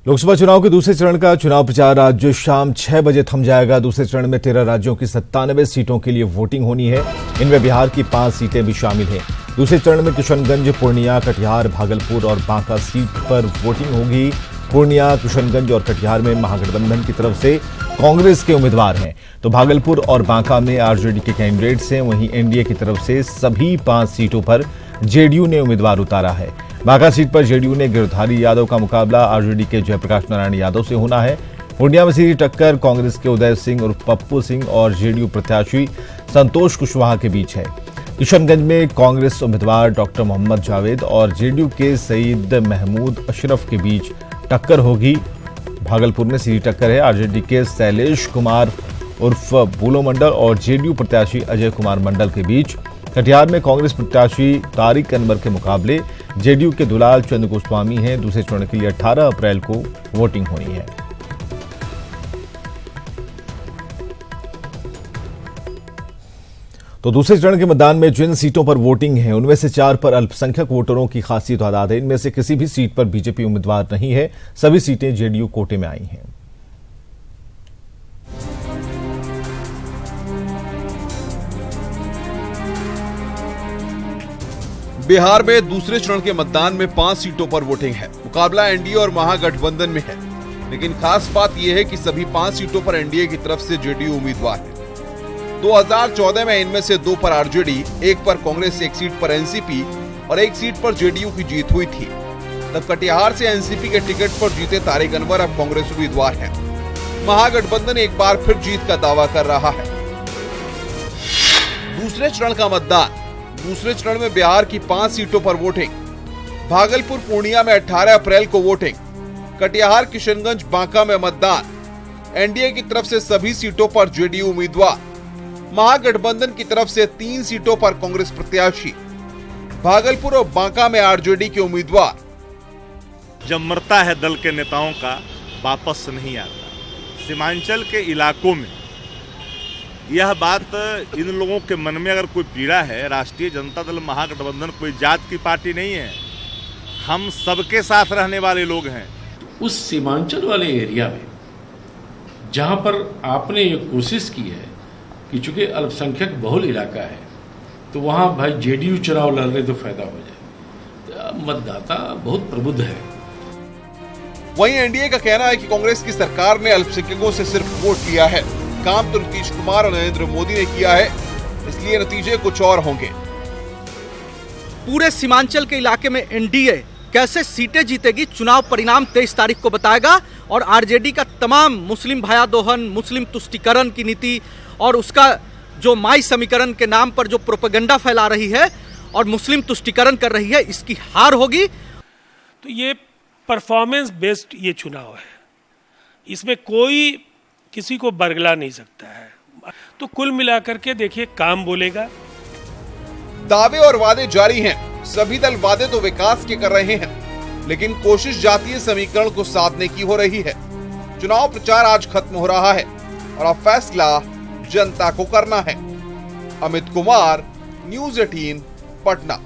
लोकसभा चुनाव के दूसरे चरण का चुनाव प्रचार आज शाम 6 बजे थम जाएगा। दूसरे चरण में 13 राज्यों की 97 सीटों के लिए वोटिंग होनी है। इनमें बिहार की 5 सीटें भी शामिल हैं। दूसरे चरण में किशनगंज, पूर्णिया, कटिहार, भागलपुर और बांका सीट पर वोटिंग होगी। पूर्णिया, किशनगंज और कटिहार में महागठबंधन की तरफ से कांग्रेस के उम्मीदवार हैं, तो भागलपुर और बांका में आरजेडी के कैंडिडेट्स हैं। वहीं एनडीए की तरफ से सभी 5 सीटों पर जेडीयू ने उम्मीदवार उतारा है। बांका सीट पर जेडीयू ने गिरधारी यादव का मुकाबला आरजेडी के जयप्रकाश नारायण यादव से होना है। पूर्णिया में सीधी टक्कर कांग्रेस के उदय सिंह उर्फ पप्पू सिंह और जेडीयू प्रत्याशी संतोष कुशवाहा के बीच है। किशनगंज में कांग्रेस उम्मीदवार डॉक्टर मोहम्मद जावेद और जेडीयू के सईद महमूद अशरफ के बीच टक्कर होगी। भागलपुर में सीधी टक्कर है आरजेडी के शैलेश कुमार उर्फ बुलो मंडल और जेडीयू प्रत्याशी अजय कुमार मंडल के बीच। कटिहार में कांग्रेस प्रत्याशी तारिक अनवर के मुकाबले जेडीयू के दुलाल चंद्र गोस्वामी हैं। दूसरे चरण के लिए 18 अप्रैल को वोटिंग होनी है। तो दूसरे चरण के मतदान में जिन सीटों पर वोटिंग है उनमें से 4 पर अल्पसंख्यक वोटरों की खासी तादाद है। इनमें से किसी भी सीट पर बीजेपी उम्मीदवार नहीं है। सभी सीटें जेडीयू कोटे में आई हैं। बिहार में दूसरे चरण के मतदान में 5 सीटों पर वोटिंग है। मुकाबला एनडीए और महागठबंधन में है, लेकिन खास बात यह है कि सभी 5 सीटों पर एनडीए की तरफ से जेडीयू उम्मीदवार है। 2014 में इनमें से 2 पर आरजेडी, 1 पर कांग्रेस, 1 सीट पर एनसीपी और 1 सीट पर जेडीयू की जीत हुई थी। तब कटिहार से एनसीपी के टिकट पर जीते तारिक अनवर अब कांग्रेस उम्मीदवार हैं। महागठबंधन एक बार फिर जीत का दावा कर रहा है। दूसरे चरण का मतदान। दूसरे चरण में बिहार की 5 सीटों पर वोटिंग। भागलपुर, पूर्णिया में 18 अप्रैल को वोटिंग। कटिहार, किशनगंज, बांका में मतदान। एनडीए की तरफ से सभी सीटों पर जेडीयू उम्मीदवार। महागठबंधन की तरफ से 3 सीटों पर कांग्रेस प्रत्याशी। भागलपुर और बांका में आरजेडी के उम्मीदवार। जब मरता है दल के नेताओं का वापस नहीं आता। सीमांचल के इलाकों में यह बात इन लोगों के मन में अगर कोई पीड़ा है, राष्ट्रीय जनता दल महागठबंधन कोई जात की पार्टी नहीं है, हम सबके साथ रहने वाले लोग हैं। उस सीमांचल वाले एरिया में जहां पर आपने ये कोशिश की है कि चूंकि अल्पसंख्यक बहुल इलाका है, तो वहां भाई जेडीयू चुनाव लड़ रहे तो फायदा हो जाए। तो मतदाता बहुत प्रबुद्ध है। वहीं एनडीए का कहना है कि कांग्रेस की सरकार ने अल्पसंख्यकों से सिर्फ वोट लिया है। काम तो नीतीश कुमार और नरेंद्र मोदी ने किया है, इसलिए नतीजे कुछ और होंगे। पूरे सीमांचल के इलाके में एनडीए कैसे सीटें जीतेगी, चुनाव परिणाम 23 तारीख को बताएगा। और आरजेडी का तमाम मुस्लिम भाया दोहन, मुस्लिम तुष्टीकरण की नीति और उसका जो माई समीकरण के नाम पर जो प्रोपेगेंडा फैला रही है और मुस्लिम तुष्टीकरण कर रही है, इसकी हार होगी। तो ये परफॉर्मेंस बेस्ड ये चुनाव है, इसमें कोई किसी को बरगला नहीं सकता है। तो कुल मिलाकर के देखिए, काम बोलेगा। दावे और वादे जारी हैं। सभी दल वादे तो विकास के कर रहे हैं, लेकिन कोशिश जातीय समीकरण को साधने की हो रही है। चुनाव प्रचार आज खत्म हो रहा है और अब फैसला जनता को करना है। अमित कुमार, न्यूज़ 18, पटना।